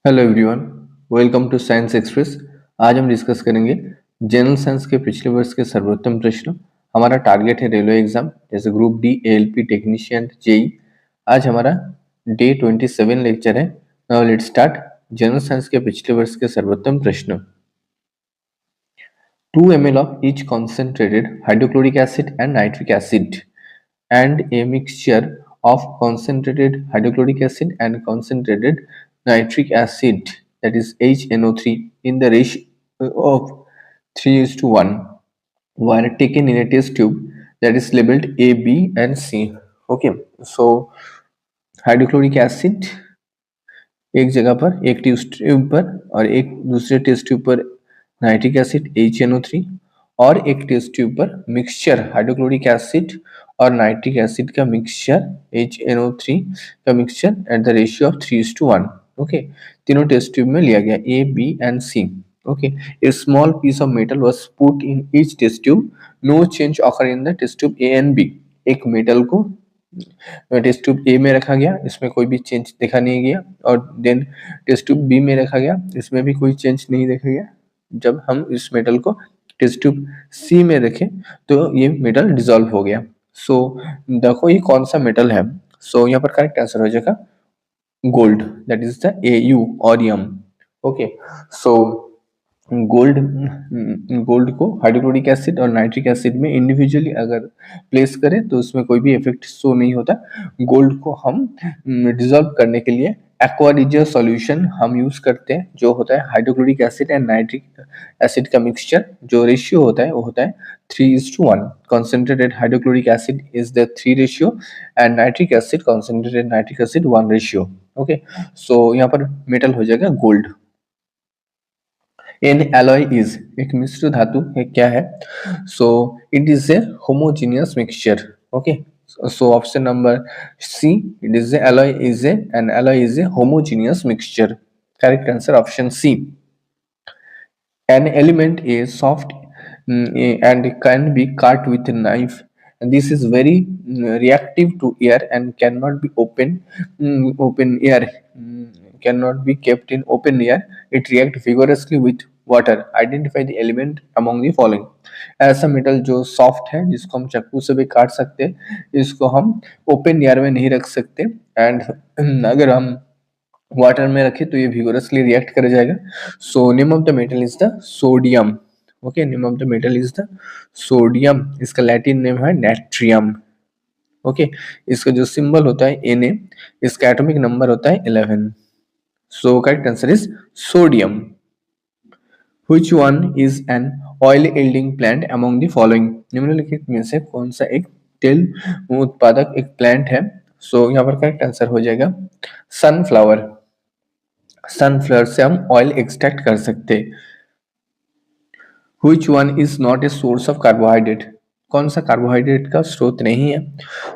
Hello everyone, welcome to science express. आज हम discuss करेंगे जनरल साइंस के पिछले वर्ष के सर्वोत्तम प्रश्न। हमारा टारगेट है रेलवे एग्जाम जैसे group D, ALP, technician, JE. आज हमारा डे 27 लेक्चर है। Now let's start. General science के पिछले वर्ष के सर्वोत्तम प्रश्न। 2 ml of each concentrated hydrochloric acid and nitric acid and a mixture of concentrated hydrochloric acid and concentrated nitric acid, that is HNO3, in the ratio of 3:1 were taken in a test tube that is labeled A, B and C. Okay, so hydrochloric acid एक जगह पर एक test tube पर और एक दूसरे test tube पर nitric acid HNO3 और एक टेस्ट ट्यूब पर मिक्सचर हाइड्रोक्लोरिक एसिड और नाइट्रिक एसिड का मिक्सचर HNO3 का mixture at the ratio of 3:1। Okay, तीनों टेस्ट ट्यूब में लिया गया A, B and C। Okay, a small piece of metal was put in each test tube. No change occur in the test tube A and B। एक metal को test tube ए में रखा गया, इसमें कोई भी चेंज देखा नहीं गया, और देन टेस्ट ट्यूब बी में रखा गया, इसमें भी कोई चेंज नहीं देखा गया। जब हम इस मेटल को टेस्ट ट्यूब सी में रखें तो ये मेटल डिसॉल्व हो गया। सो देखो ये कौन सा मेटल है। सो यहाँ पर करेक्ट आंसर हो जाएगा gold, that is the AU और यम। ओके, सो गोल्ड गोल्ड को हाइड्रोक्लोरिक एसिड और नाइट्रिक एसिड में इंडिविजुअली अगर प्लेस करें तो उसमें कोई भी इफेक्ट शो नहीं होता। गोल्ड को हम डिसॉल्व करने के लिए एक्वा रिजिया सॉल्यूशन हम यूज करते हैं, जो होता है hydrochloric acid and nitric acid का मिक्सचर। जो रेशियो होता है वो होता है 3:1। concentrated hydrochloric acid is the 3 ratio and nitric acid concentrated nitric acid 1 ratio। Okay, so यहाँ पर मेटल हो जाएगा गोल्ड। एन एलॉय इज एक मिश्र धातु है, क्या है? So it is a homogeneous mixture. Okay, so option number C, it is alloy is an alloy is a homogeneous mixture. Correct answer option C. An element is soft and can be cut with a knife. And this is very reactive to air and cannot be open air, cannot be kept in open air. It reacts vigorously with water. Identify the element among the following। ऐसा metal जो soft है, जिसको हम चाकू से भी काट सकते हैं, इसको हम ओपन एयर में नहीं रख सकते, एंड अगर हम वाटर में रखे तो ये vigorously रिएक्ट कर जाएगा। So name of the metal is the sodium. Okay, name of the metal is the sodium. इसका लैटिन नेम है नेट्रियम। ओके, इसका जो सिंबल होता है Na, इसका एटॉमिक नंबर होता है 11। सो correct answer is sodium. Which one is an oil yielding plant among the following? निम्नलिखित में से कौन सा एक तेल उत्पादक एक प्लांट है? सो यहाँ पर करेक्ट आंसर हो जाएगा सनफ्लावर। सनफ्लावर से हम ऑयल एक्सट्रैक्ट कर सकते हैं। Which one is not a source of carbohydrate? कौन सा कार्बोहाइड्रेट का स्रोत नहीं है?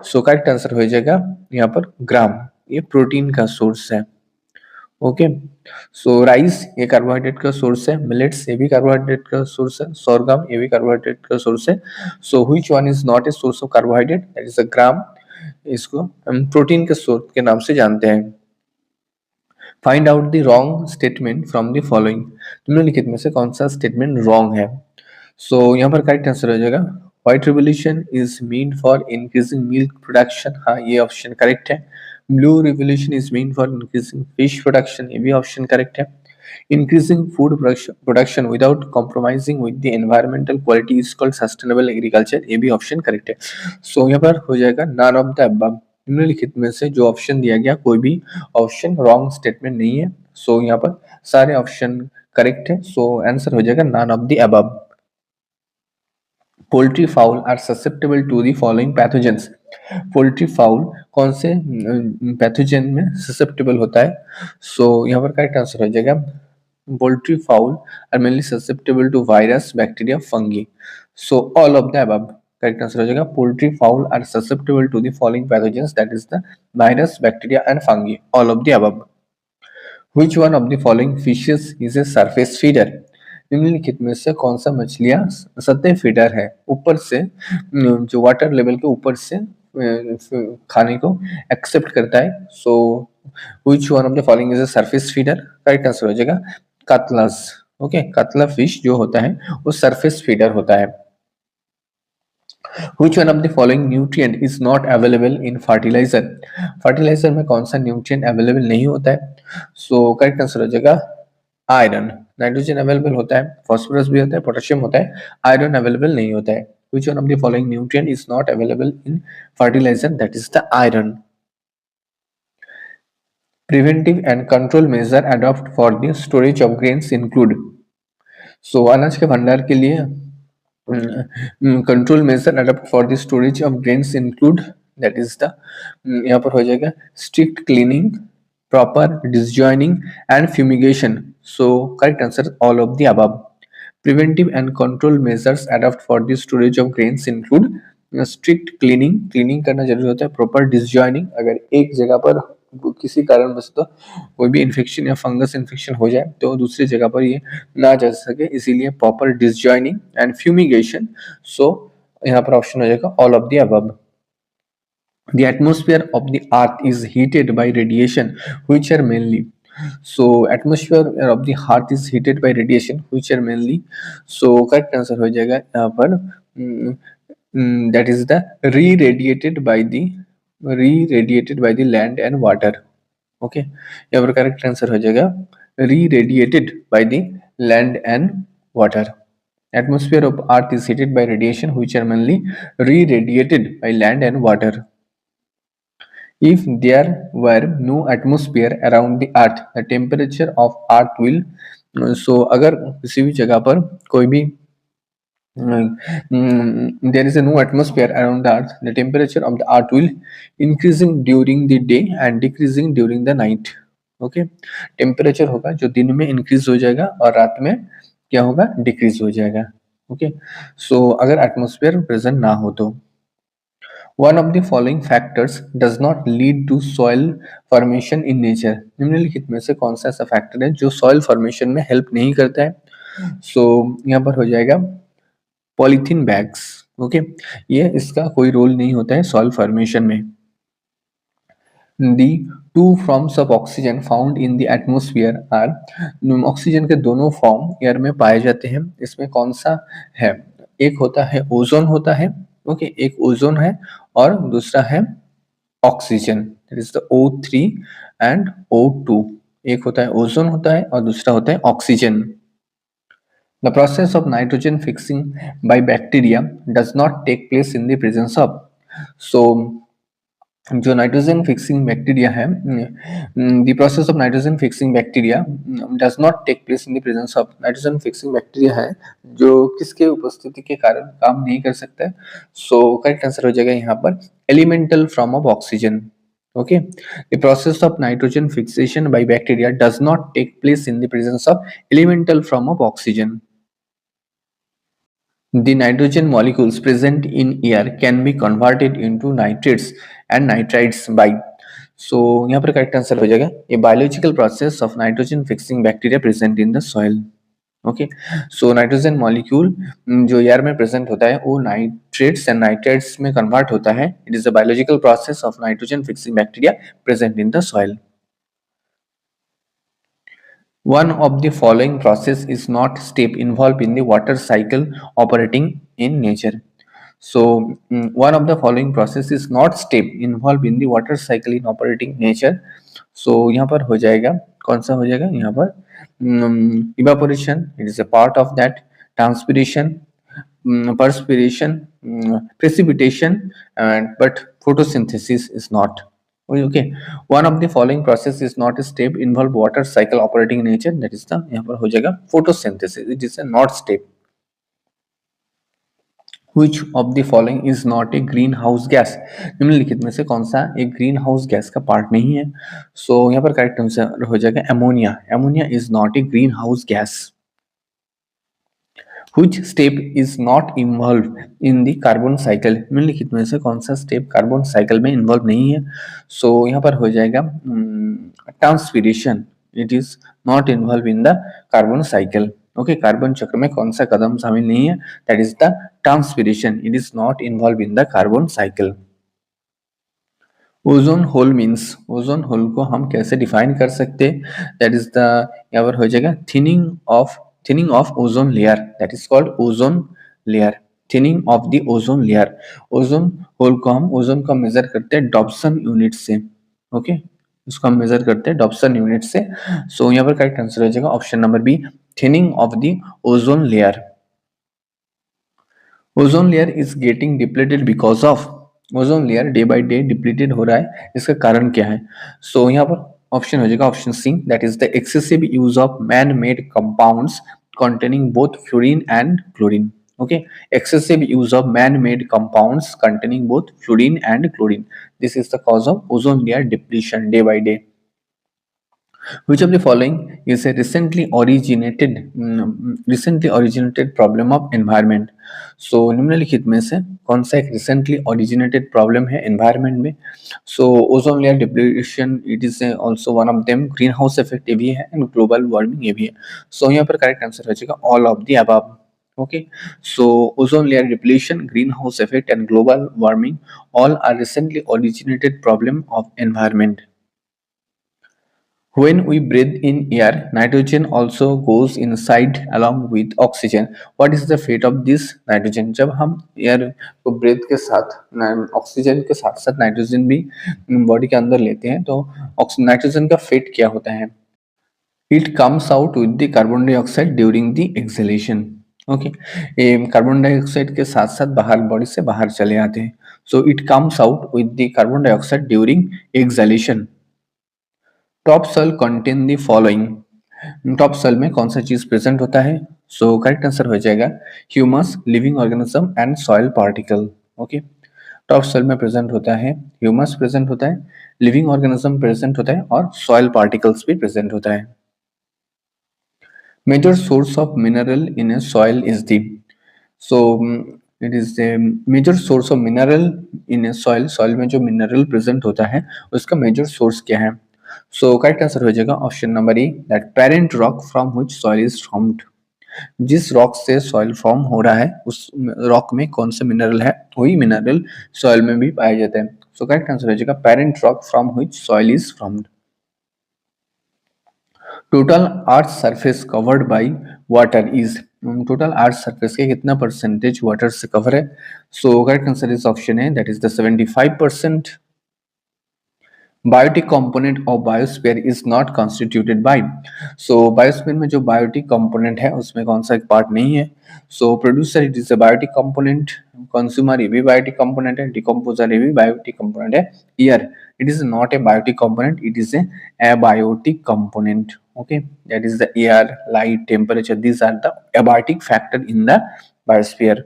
सो करेक्ट आंसर हो जाएगा यहाँ पर ग्राम, ये प्रोटीन का सोर्स है। ओके, सो राइस ये कार्बोहाइड्रेट का सोर्स है, मिलेट्स ये भी कार्बोहाइड्रेट का सोर्स है, सोरगम ये भी कार्बोहाइड्रेट का सोर्स है। So which one is not a source of carbohydrate? That is a gram. इसको हम प्रोटीन के सोर्स के नाम से जानते हैं। Find out the wrong statement from the following. निम्नलिखित में से कौन सा स्टेटमेंट रॉन्ग है? सो यहाँ पर करेक्ट आंसर हो जाएगा white revolution is mean for increasing milk production. हाँ, ये ऑप्शन करेक्ट है। Blue revolution is mean for increasing fish production, ये भी ऑप्शन करेक्ट है। Increasing food production without compromising with the environmental quality is called sustainable agriculture, ये भी option correct है। सो यहाँ पर हो जाएगा नन ऑफ द अबव। निम्नलिखित में से जो ऑप्शन दिया गया कोई भी ऑप्शन रॉन्ग स्टेटमेंट नहीं है। सो यहाँ पर सारे ऑप्शन करेक्ट है। सो आंसर हो जाएगा none of the above. Poultry fowl are susceptible to the following pathogens. Poultry fowl कौन से पैथोजन में ससेप्टेबल होता है? सो यहाँ पर करेक्ट आंसर हो जाएगा poultry fowl are mainly susceptible to virus, bacteria, fungi. So all of the above correct answer हो जाएगा poultry fowl are susceptible to the following pathogens, that is the virus, bacteria and fungi, all of the above. Which one of the following fishes is a surface feeder? निम्नलिखित में से कौन सा मछलियां सतह feeder है, ऊपर से जो वाटर लेवल के ऊपर से खाने को एक्सेप्ट करता है? सो Which one of the following is a surface feeder? Correct answer हो जाएगा कतलास। ओके, कतला फिश जो होता है वो सरफेस फीडर होता है। Which one of the following nutrient is not available in fertilizer? Fertilizer में कौन सा न्यूट्रिएंट अवेलेबल नहीं होता है? सो करेक्ट आंसर हो जाएगा आयरन। नाइट्रोजन अवेलेबल होता है, फॉस्फोरस भी होता है, पोटेशियम होता है, आयरन अवेलेबल नहीं होता है। Which one of the following nutrient is not available in fertilizer? That is the iron. Preventive and control measure adopt for the storage of grains include. सो अनाज के भंडार के लिए control measure adopt for the storage of grains include, that is the यहाँ पर हो जाएगा strict cleaning, proper disjoining and fumigation. So correct answer all of the above. Preventive and control measures adopt for the storage of grains include strict cleaning, cleaning करना जरूरी होता है, proper डिसजॉइनिंग, अगर एक जगह पर किसी कारणवश तो कोई भी इन्फेक्शन या फंगस इन्फेक्शन हो जाए तो दूसरी जगह पर ये ना जा सके, इसीलिए प्रॉपर डिसजॉइनिंग एंड फ्यूमिगेशन। सो यहाँ पर ऑप्शन हो जाएगा all of the above. The atmosphere of the earth is heated by radiation which are mainly. So atmosphere of the earth is heated by radiation which are mainly. So correct answer हो जाएगा यहाँ पर that is the re-radiated by the land and water. Okay, यहाँ पर correct answer हो जाएगा re-radiated by the land and water. Atmosphere of earth is heated by radiation which are mainly re-radiated by land and water. If there were no atmosphere around the earth, the temperature of earth will. So अगर किसी भी जगह पर कोई भी there is a no atmosphere around the earth, the temperature of the earth will increasing during the day and decreasing during the night. Okay, temperature होगा जो दिन में इंक्रीज हो जाएगा और रात में क्या होगा, डिक्रीज हो जाएगा। ओके, सो अगर एटमॉस्फेयर प्रेजेंट ना हो तो one of the following factors does not lead to soil formation in nature. निम्नलिखित में से कौन सा ऐसा फैक्टर है जो सॉइल फॉर्मेशन में हेल्प नहीं करता है? सो यहाँ पर हो जाएगा पॉलीथीन बैग्स। ओके, ये इसका कोई रोल नहीं होता है सॉइल फॉर्मेशन में। The two forms of oxygen found in the atmosphere are, oxygen के दोनों फॉर्म एयर में पाए जाते हैं, इसमें कौन सा है? एक होता है ओजोन होता है, ओके, एक ओजोन है और दूसरा है oxygen, that is the O3 and O2। एक होता है ओजोन होता है और दूसरा होता है oxygen. The process of nitrogen fixing by bacteria does not take place in the presence of. So जो नाइट्रोजन फिक्सिंग बैक्टीरिया है, the process of nitrogen fixing bacteria does not take place in the presence of. Nitrogen fixing bacteria है जो किसके उपस्थिति के कारण काम नहीं कर सकता है। सो करेक्ट आंसर हो जाएगा यहाँ पर elemental form of oxygen. Okay, the process of nitrogen fixation by bacteria does not take place in the presence of elemental form of oxygen. The nitrogen molecules present in air can be converted into nitrates and nitrites by. So यहाँ पर correct answer हो जाएगा a biological process of nitrogen fixing bacteria present in the soil. Okay, so nitrogen molecule जो air में present होता है वो nitrates and nitrites में कन्वर्ट होता है। It is a biological process of nitrogen fixing bacteria present in the soil. One of the following process is not step involved in the water cycle operating in nature. So one of the following process is not step involved in the water cycle in operating nature. So यहाँ पर हो जाएगा कौन सा हो जाएगा यहाँ पर evaporation, it is a part of that, transpiration, perspiration, precipitation, and but photosynthesis is not. Okay, one of the following process is not a step involve water cycle operating in nature, that is the यहाँ पर हो जाएगा photosynthesis, it is a not step. Which of the following is not a greenhouse gas? निम्नलिखित में से कौन सा एक ग्रीन हाउस गैस का पार्ट नहीं है? सो यहाँ पर करेक्ट आंसर हो जाएगा ammonia. Ammonia is not A green house gas. Which step is not involved in the carbon cycle? निम्नलिखित में से कौन सा स्टेप कार्बन साइकिल में इन्वॉल्व नहीं है? सो यहाँ पर हो जाएगा transpiration, it is not involve in the carbon cycle. Okay, carbon चक्र में कौन सा कदम शामिल नहीं है? That is the transpiration, it is not involve in the carbon cycle. Ozone hole means, ozone hole को हम कैसे डिफाइन कर सकते हैं? दैट इज द, यहाँ पर हो जाएगा thinning of ozone layer, that is called ozone layer, thinning of the ozone layer. Ozone hole को हम, ओजोन को मेजर करते हैं डॉप्सन यूनिट से। ओके, इसको हम मेजर करते हैं डॉप्सन यूनिट से। सो यहाँ पर करेक्ट आंसर हो जाएगा option number B, thinning of the ozone layer. Ozone layer is getting depleted because of, ozone layer day by day depleted हो रहा है, इसका कारण क्या है? सो यहाँ पर ऑप्शन हो जाएगा option C, that is the excessive use of man made compounds containing both fluorine and chlorine. Okay, excessive use of man made compounds containing both fluorine and chlorine, this is the cause of ozone layer depletion day by day. Which of the following is a recently originated problem of environment? So निम्नलिखित में से कौन सा एक recently originated problem है environment में? So ozone layer depletion, it is also one of them. Greenhouse effect ये भी है and global warming ये भी है. So यहाँ पर correct answer हो जाएगा all of the above. Okay, so ozone layer depletion, greenhouse effect and global warming all are recently originated problem of environment. When we breathe in air, nitrogen also goes inside along with oxygen. What is the fate of this nitrogen? जब हम air को breath के साथ, oxygen के साथ साथ nitrogen भी body के अंदर लेते हैं, तो नाइट्रोजन का फेट क्या होता है? It comes out with the carbon dioxide during the exhalation. Okay, ये कार्बन डाइऑक्साइड के साथ साथ बाहर बॉडी से बाहर चले आते हैं. So it comes out with the carbon dioxide during exhalation. Top soil contain the following, top soil में कौन सा चीज प्रेजेंट होता है? सो करेक्ट आंसर हो जाएगा humus, living organism and soil particle. Okay, top soil में प्रेजेंट होता है ह्यूमस, प्रेजेंट होता है लिविंग ऑर्गेनिज्म, प्रेजेंट होता है और सॉइल पार्टिकल्स भी प्रेजेंट होता है. Major source of mineral in a soil is the, so it is the major source of mineral in a soil, soil में जो मिनरल प्रेजेंट होता है उसका मेजर सोर्स क्या है? सो करेक्ट आंसर हो जाएगा option number A, that parent rock from which soil is formed. जिस रॉक से सॉइल फॉर्म हो रहा है उस रॉक में कौन सा मिनरल है, वही मिनरल सॉइल में भी पाया जाता है. सो करेक्ट आंसर हो जाएगा parent rock from which soil is formed. Total earth surface covered by water is, total earth surface के कितना परसेंटेज वाटर से कवर है? So correct answer is option है, that is the 75%. Biotic component of biosphere is not constituted by, so biosphere में जो biotic component है उसमें कौन सा एक पार्ट नहीं है? So producer it is a biotic component, consumer ये भी बायोटिक कंपोनेंट है, डिकम्पोजर ये भी बायोटिक कंपोनेंट है, air it is not a biotic component, it is a abiotic component. Okay, that is the air, light, temperature, these are the abiotic factor in the biosphere.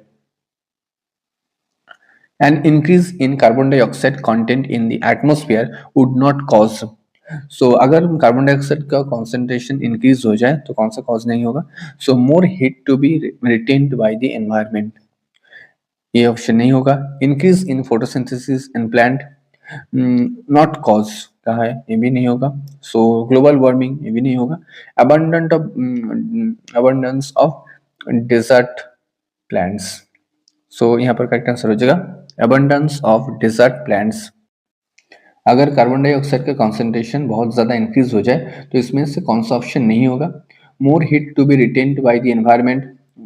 An increase in carbon dioxide content in the atmosphere would not cause, so अगर carbon dioxide का concentration increase हो जाए तो कौन सा cause नहीं होगा? So more heat to be retained by the environment, ये ऑप्शन नहीं होगा. Increase in photosynthesis in plant, not cause कहा है, ये भी नहीं होगा. सो ग्लोबल वार्मिंग ये भी नहीं होगा. अबंडेंस ऑफ डेजर्ट प्लांट्स, सो यहाँ पर करेक्ट आंसर हो जाएगा अबंडेंस ऑफ डेजर्ट प्लांट्स. अगर कार्बन डाइऑक्साइड का कॉन्सेंट्रेशन बहुत ज़्यादा इंक्रीज हो जाए तो इसमें से कौन सा ऑप्शन नहीं होगा? More heat to be retained by the environment,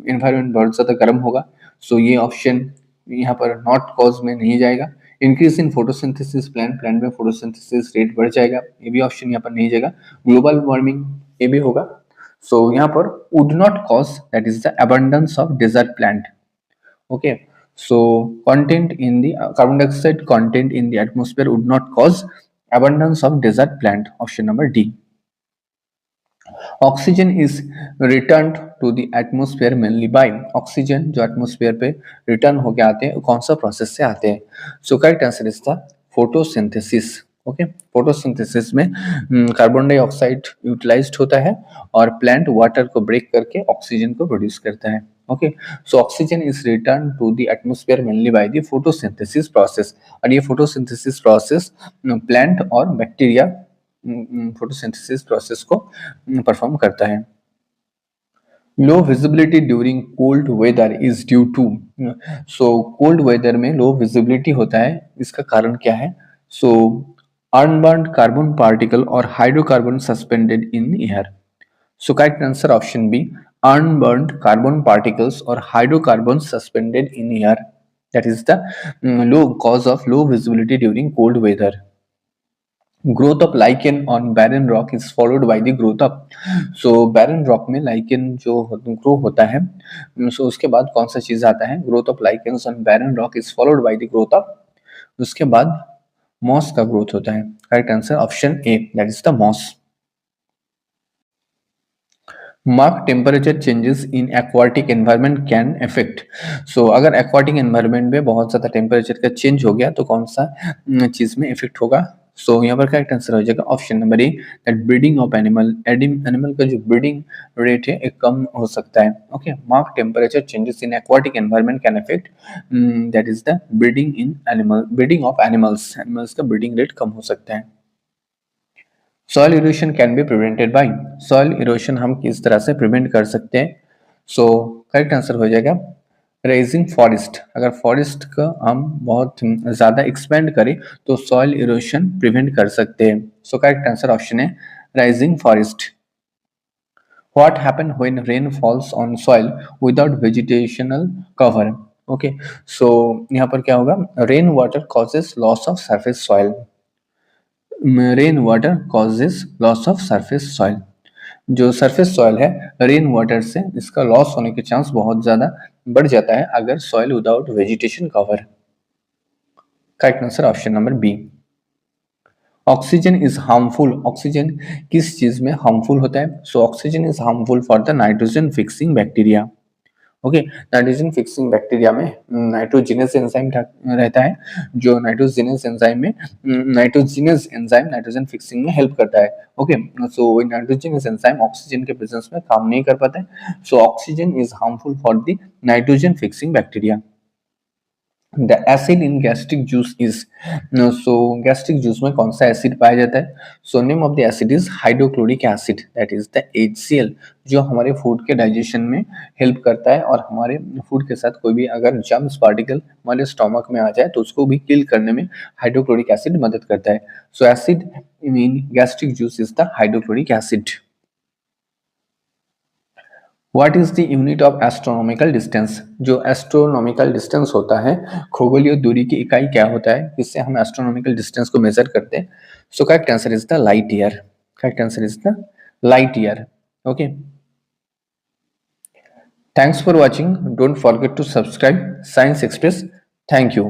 environment बहुत ज़्यादा गर्म होगा, सो ये ऑप्शन यहाँ पर नॉट कॉज में नहीं जाएगा. Increase in photosynthesis plant, plant में फोटोसिंथेसिस रेट बढ़ जाएगा, ये भी ऑप्शन यहाँ पर नहीं जाएगा. ग्लोबल वार्मिंग ये भी होगा. सो यहाँ पर would not cause, that is the abundance of desert plant. Okay, so content in the carbon dioxide content in the atmosphere would not cause abundance of desert plant, option number D. Oxygen is return to the atmosphere mainly by, oxygen जो atmosphere पे return होके आते हैं कौन सा process से आते हैं? So correct answer is the photosynthesis. Okay, photosynthesis में कार्बन डाइऑक्साइड यूटिलाइज्ड होता है और प्लांट वाटर को ब्रेक करके ऑक्सीजन को प्रोड्यूस करता है. Okay, so oxygen is return to the atmosphere mainly by the photosynthesis process, और ये फोटोसिंथेसिस प्रोसेस प्लांट और बैक्टीरिया फोटोसिंथेसिस प्रोसेस को परफॉर्म करता है. Low visibility during cold weather is due to, so cold weather में low visibility होता है, इसका कारण क्या है? So unburned carbon particle or hydrocarbon suspended in air. So correct answer option B, unburned carbon particles or hydrocarbons suspended in air. That is the low cause of low visibility during cold weather. Growth of lichen on barren rock is followed by the growth of, so barren rock में lichen जो grow होता है, सो उसके बाद कौन सा चीज आता है, growth of lichens on barren rock is followed by the growth of, उसके बाद मॉस का ग्रोथ होता है। Correct answer option A, that is the moss. Mark temperature changes in aquatic environment can affect, so अगर aquatic environment में बहुत ज्यादा temperature का चेंज हो गया तो कौन सा चीज में इफेक्ट होगा। सो यहाँ पर करेक्ट आंसर हो जाएगा option number A, that breeding of animal, animal का जो ब्रीडिंग रेट है एक कम हो सकता है। Okay, mark temperature changes in aquatic environment can affect, that is the breeding in animal, breeding of animals, animals का ब्रीडिंग रेट कम हो सकता है। Soil erosion can be prevented by, soil erosion हम किस तरह से प्रिवेंट कर सकते हैं। सो करेक्ट आंसर हो जाएगा रेजिंग फॉरेस्ट, अगर फॉरेस्ट का हम बहुत ज्यादा एक्सपेंड करें तो सॉइल इरोशन प्रिवेंट कर सकते हैं। सो करेक्ट आंसर ऑप्शन है rising forest. What happen when rain falls on soil without vegetational cover. Okay, so यहाँ पर क्या होगा, rain water causes loss of surface soil, rain water causes loss of surface soil, जो surface soil है rain water से इसका loss होने के चांस बहुत ज्यादा बढ़ जाता है अगर soil without vegetation cover. Correct answer option number B. Oxygen is harmful, oxygen किस चीज में हार्मफुल होता है। So oxygen is harmful for the nitrogen fixing bacteria. Okay, nitrogen fixing bacteria में नाइट्रोजिनस एंजाइम रहता है, जो नाइट्रोजिनस एंजाइम में नाइट्रोजिनस एंजाइम नाइट्रोजन फिक्सिंग में हेल्प करता है। Okay, so nitrogenous enzyme oxygen के प्रेजेंस में काम नहीं कर पाता है, so oxygen is harmful for the nitrogen fixing bacteria. The acid in gastric juice is, so gastric juice में कौन सा एसिड पाया जाता है। So name of the acid is hydrochloric acid, that is the HCl, जो हमारे food के digestion में हेल्प करता है और हमारे फूड के साथ कोई भी अगर जर्म्स पार्टिकल हमारे स्टोमक में आ जाए तो उसको भी किल करने में हाइड्रोक्लोरिक एसिड मदद करता है। सो acid in gastric juice is the hydrochloric acid. What is the unit of astronomical distance, जो एस्ट्रोनॉमिकल डिस्टेंस होता है, खगोलीय दूरी की इकाई क्या होता है जिससे हम एस्ट्रोनॉमिकल डिस्टेंस को मेजर करते हैं। So correct answer is the light year, correct answer is the light year. Okay, thanks for watching, don't forget to subscribe science express, thank you.